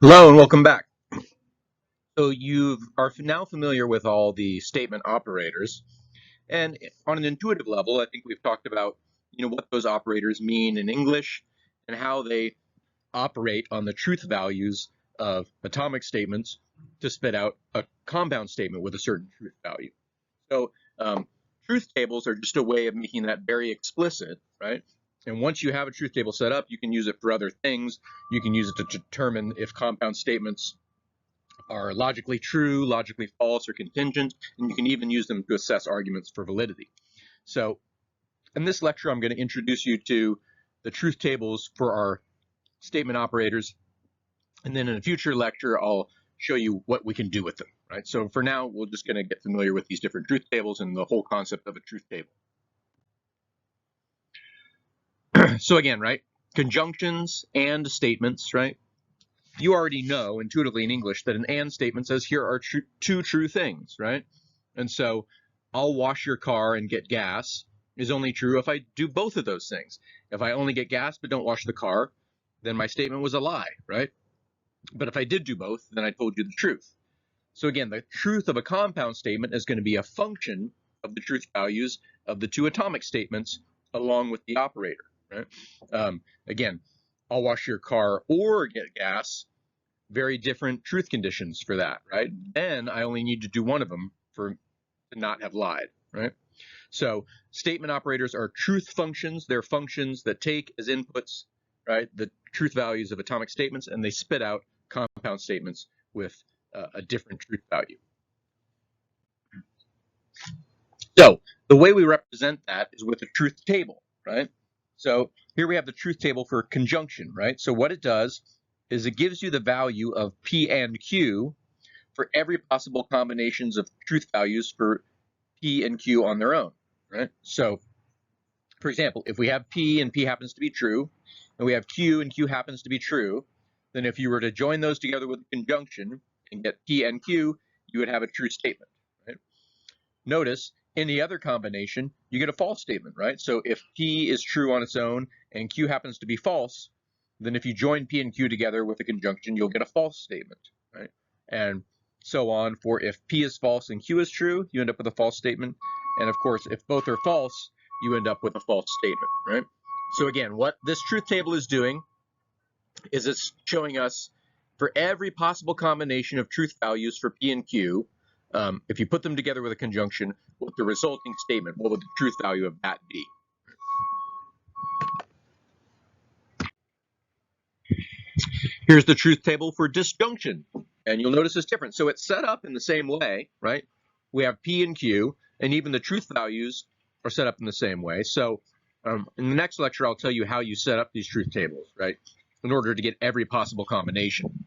Hello and welcome back. So you are now familiar with all the statement operators, and on an intuitive level, I think we've talked about what those operators mean in English and how they operate on the truth values of atomic statements to spit out a compound statement with a certain truth value. So truth tables are just a way of making that very explicit, right? And once you have a truth table set up, you can use it for other things. You can use it to determine if compound statements are logically true, logically false, or contingent, and you can even use them to assess arguments for validity. So in this lecture, I'm going to introduce you to the truth tables for our statement operators, and then in a future lecture, I'll show you what we can do with them, right? So for now, we're just going to get familiar with these different truth tables and the whole concept of a truth table. So again, right, conjunctions and statements, right? You already know intuitively in English that an and statement says here are two true things, right? And so I'll wash your car and get gas is only true if I do both of those things. If I only get gas but don't wash the car, then my statement was a lie, right? But if I did do both, then I told you the truth. So again, the truth of a compound statement is going to be a function of the truth values of the two atomic statements along with the operator, right? Again, I'll wash your car or get gas, very different truth conditions for that, right? Then I only need to do one of them to not have lied, right? So statement operators are truth functions. They're functions that take as inputs, right, the truth values of atomic statements, and they spit out compound statements with a different truth value. So the way we represent that is with a truth table, right? So here we have the truth table for conjunction, right? So what it does is it gives you the value of P and Q for every possible combinations of truth values for P and Q on their own, right? So for example, if we have P and P happens to be true, and we have Q and Q happens to be true, then if you were to join those together with a conjunction and get P and Q, you would have a true statement, right? Notice in the other combination, you get a false statement, right? So if P is true on its own and Q happens to be false, then if you join P and Q together with a conjunction, you'll get a false statement, right? And so on for if P is false and Q is true, you end up with a false statement. And of course, if both are false, you end up with a false statement, right? So again, what this truth table is doing is it's showing us for every possible combination of truth values for P and Q, if you put them together with a conjunction, what the resulting statement, what would the truth value of that be? Here's the truth table for disjunction, and you'll notice it's different. So it's set up in the same way, right? We have P and Q, and even the truth values are set up in the same way. So in the next lecture, I'll tell you how you set up these truth tables, right, in order to get every possible combination.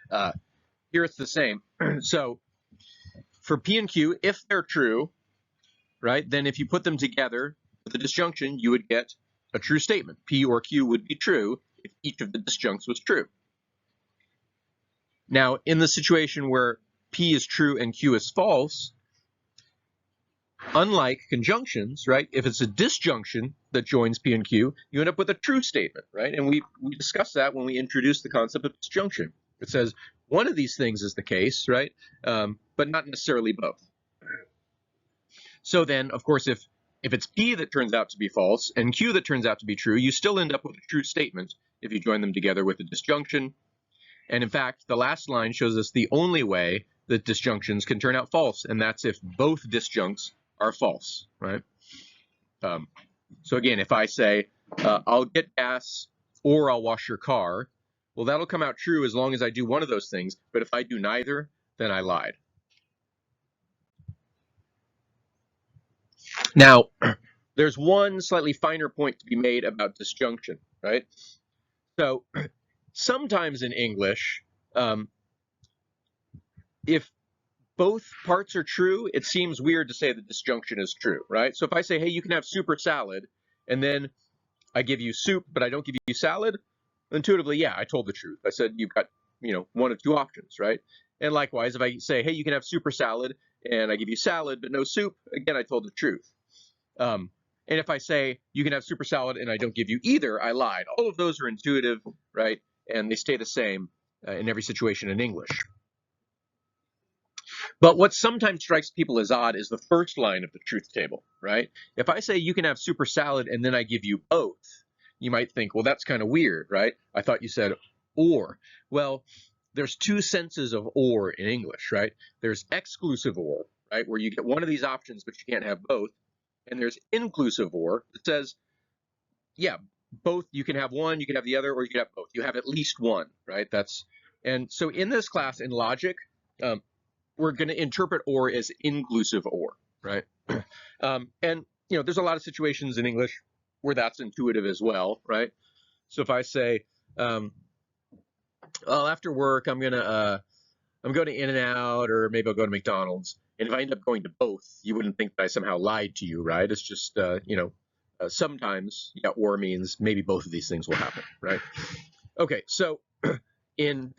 Here it's the same. So for P and Q, if they're true, right, then if you put them together with a disjunction, you would get a true statement. P or Q would be true if each of the disjuncts was true. Now, in the situation where P is true and Q is false, unlike conjunctions, right, if it's a disjunction that joins P and Q, you end up with a true statement, right? And we discussed that when we introduced the concept of disjunction. It says one of these things is the case, right, but not necessarily both. So then, of course, if it's P that turns out to be false and Q that turns out to be true, you still end up with a true statement if you join them together with a disjunction. And in fact, the last line shows us the only way that disjunctions can turn out false, and that's if both disjuncts are false, right? So again, if I say, I'll get gas or I'll wash your car, well, that'll come out true as long as I do one of those things, but if I do neither, then I lied. Now, there's one slightly finer point to be made about disjunction, right? So sometimes in English, if both parts are true, it seems weird to say the disjunction is true, right? So if I say, hey, you can have soup or salad, and then I give you soup, but I don't give you salad, intuitively, yeah, I told the truth. I said you've got, one of two options, right? And likewise, if I say, hey, you can have soup or salad, and I give you salad, but no soup, again, I told the truth. And if I say you can have soup or salad and I don't give you either, I lied. All of those are intuitive, right? And they stay the same in every situation in English. But what sometimes strikes people as odd is the first line of the truth table, right? If I say you can have super salad and then I give you both, you might think, well, that's kind of weird, right? I thought you said or. Well, there's two senses of or in English, right? There's exclusive or, right, where you get one of these options, but you can't have both. And there's inclusive or that says, yeah, both, you can have one, you can have the other, or you can have both. You have at least one, right? And so in this class in logic, we're going to interpret or as inclusive or, right? And there's a lot of situations in English where that's intuitive as well, right? So if I say, well, after work, I'm going to In-N-Out, or maybe I'll go to McDonald's. And if I end up going to both, you wouldn't think that I somehow lied to you, right? It's just, sometimes, yeah, or means maybe both of these things will happen, right? Okay, so in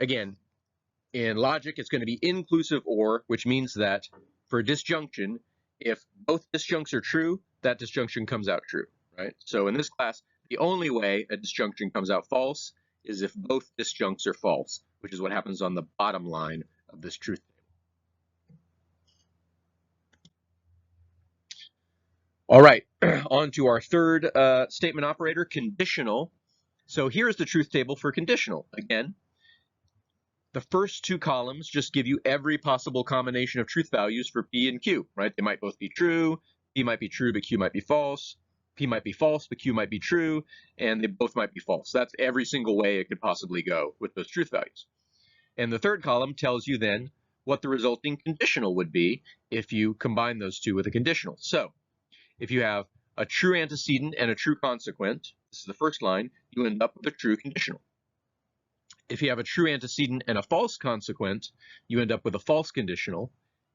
logic, it's going to be inclusive or, which means that for a disjunction, if both disjuncts are true, that disjunction comes out true, right? So in this class, the only way a disjunction comes out false is if both disjuncts are false, which is what happens on the bottom line of this truth table. All right, on to our third statement operator, conditional. So here's the truth table for conditional. Again, the first two columns just give you every possible combination of truth values for P and Q, right? They might both be true. P might be true, but Q might be false. P might be false, but Q might be true, and they both might be false. That's every single way it could possibly go with those truth values. And the third column tells you then what the resulting conditional would be if you combine those two with a conditional. So if you have a true antecedent and a true consequent, this is the first line, you end up with a true conditional. If you have a true antecedent and a false consequent, you end up with a false conditional.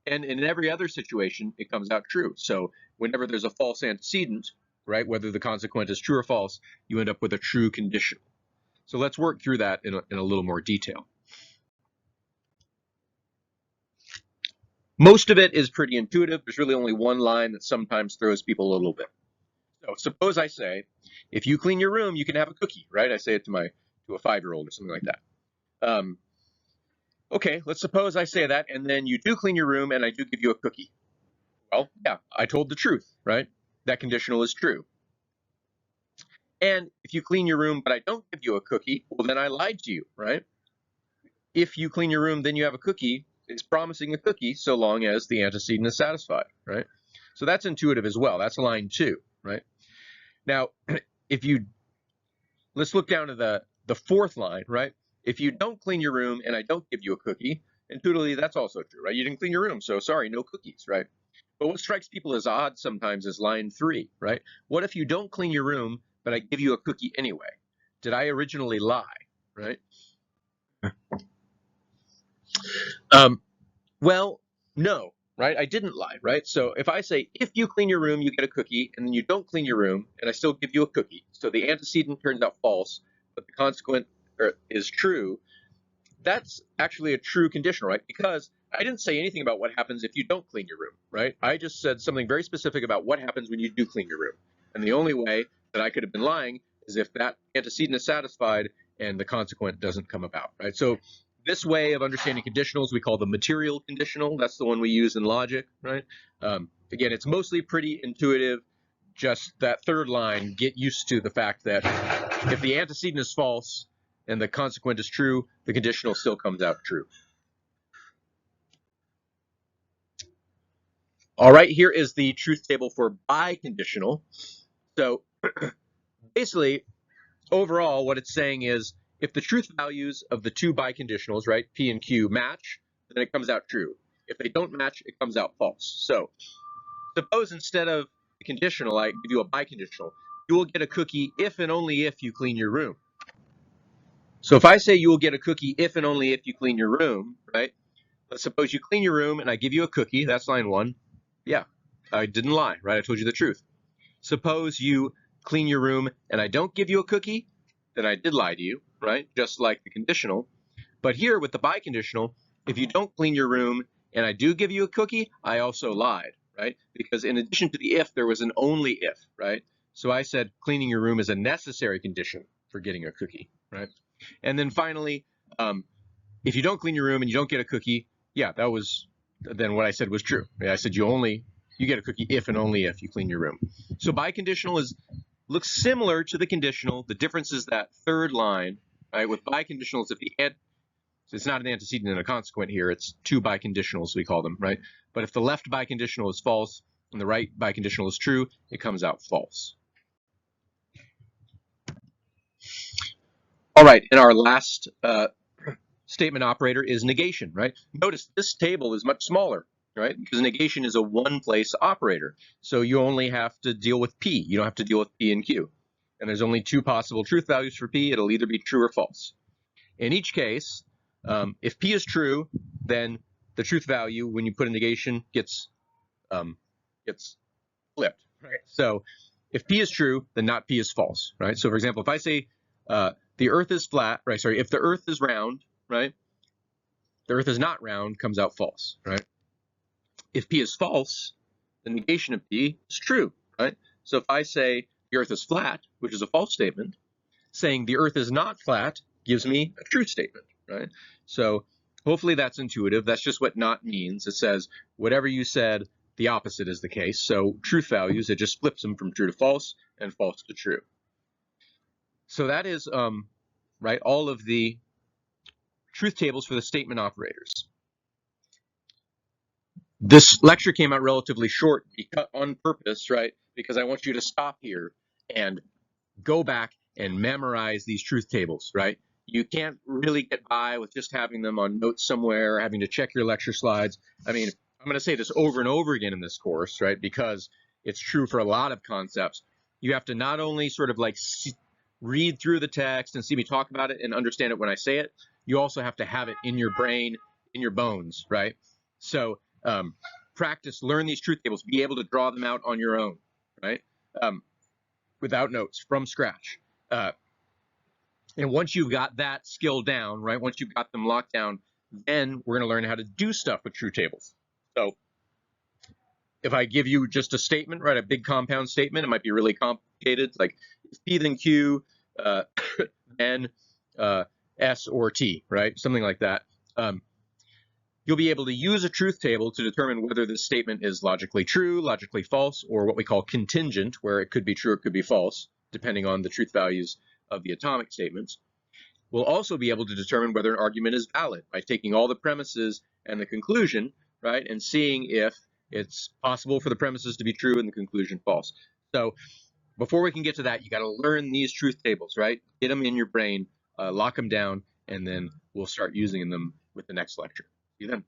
And in every other situation, it comes out true. So whenever there's a false antecedent, right, whether the consequent is true or false, you end up with a true conditional. So let's work through that in a little more detail. Most of it is pretty intuitive. There's really only one line that sometimes throws people a little bit. So suppose I say, if you clean your room, you can have a cookie, right? I say it to a 5-year-old or something like that. Okay, let's suppose I say that, and then you do clean your room, and I do give you a cookie. Well, yeah, I told the truth, right? That conditional is true. And if you clean your room, but I don't give you a cookie, well, then I lied to you, right? If you clean your room, then you have a cookie. It's promising a cookie so long as the antecedent is satisfied, right? So that's intuitive as well. That's line 2, right? Now, let's look down to the fourth line, right? If you don't clean your room and I don't give you a cookie, intuitively that's also true, right? You didn't clean your room, so sorry, no cookies, right? But what strikes people as odd sometimes is line 3, right? What if you don't clean your room, but I give you a cookie anyway? Did I originally lie, right? Well, no, right? I didn't lie, right? So if I say, if you clean your room, you get a cookie, and then you don't clean your room, and I still give you a cookie, so the antecedent turns out false, but the consequent is true, that's actually a true conditional, right? Because I didn't say anything about what happens if you don't clean your room, right? I just said something very specific about what happens when you do clean your room. And the only way that I could have been lying is if that antecedent is satisfied and the consequent doesn't come about, right? So this way of understanding conditionals we call the material conditional. That's the one we use in logic, right? Again, it's mostly pretty intuitive. Just that third line, get used to the fact that if the antecedent is false and the consequent is true, the conditional still comes out true. All right, here is the truth table for biconditional. So basically, overall, what it's saying is if the truth values of the two biconditionals, right, P and Q, match, then it comes out true. If they don't match, it comes out false. So suppose instead of the conditional, I give you a biconditional, you will get a cookie if and only if you clean your room. So if I say you will get a cookie if and only if you clean your room, right? Let's suppose you clean your room and I give you a cookie. That's line 1. Yeah, I didn't lie, right? I told you the truth. Suppose you clean your room and I don't give you a cookie, then I did lie to you, right? Just like the conditional. But here with the biconditional, if you don't clean your room and I do give you a cookie, I also lied, right? Because in addition to the if, there was an only if, right? So I said cleaning your room is a necessary condition for getting a cookie, right? And then finally, if you don't clean your room and you don't get a cookie, yeah, that was then what I said was true. I said you get a cookie if and only if you clean your room. So biconditional looks similar to the conditional. The difference is that third line, right? With biconditionals, if it's not an antecedent and a consequent here, it's two biconditionals, we call them, right? But if the left biconditional is false and the right biconditional is true, it comes out false. All right, and our last statement operator is negation, right? Notice this table is much smaller, right? Because negation is a one-place operator. So you only have to deal with P. You don't have to deal with P and Q. And there's only two possible truth values for P. It'll either be true or false. In each case, if P is true, then the truth value when you put a negation gets flipped, right? So if P is true, then not P is false, right? So for example, if I say the Earth is flat, right? Sorry, if the Earth is round, right? The Earth is not round comes out false, right? If P is false, the negation of P is true, right? So if I say the Earth is flat, which is a false statement, saying the Earth is not flat gives me a true statement, right? So hopefully that's intuitive. That's just what not means. It says whatever you said, the opposite is the case. So truth values, it just flips them from true to false and false to true. So that is right, all of the truth tables for the statement operators. This lecture came out relatively short on purpose, right? Because I want you to stop here and go back and memorize these truth tables, right? You can't really get by with just having them on notes somewhere, or having to check your lecture slides. I mean, I'm going to say this over and over again in this course, right? Because it's true for a lot of concepts. You have to not only sort of like read through the text and see me talk about it and understand it when I say it, you also have to have it in your brain, in your bones, right? So practice, learn these truth tables, be able to draw them out on your own, right? Without notes, from scratch. And once you've got that skill down, right, once you've got them locked down, then we're going to learn how to do stuff with truth tables. So if I give you just a statement, right, a big compound statement, it might be really complicated, like P then Q, then S or T, right, something like that. You'll be able to use a truth table to determine whether this statement is logically true, logically false, or what we call contingent, where it could be true or it could be false, depending on the truth values of the atomic statements. We'll also be able to determine whether an argument is valid by taking all the premises and the conclusion, right, and seeing if it's possible for the premises to be true and the conclusion false. So before we can get to that, you got to learn these truth tables, right? Get them in your brain, lock them down, and then we'll start using them with the next lecture. See you then.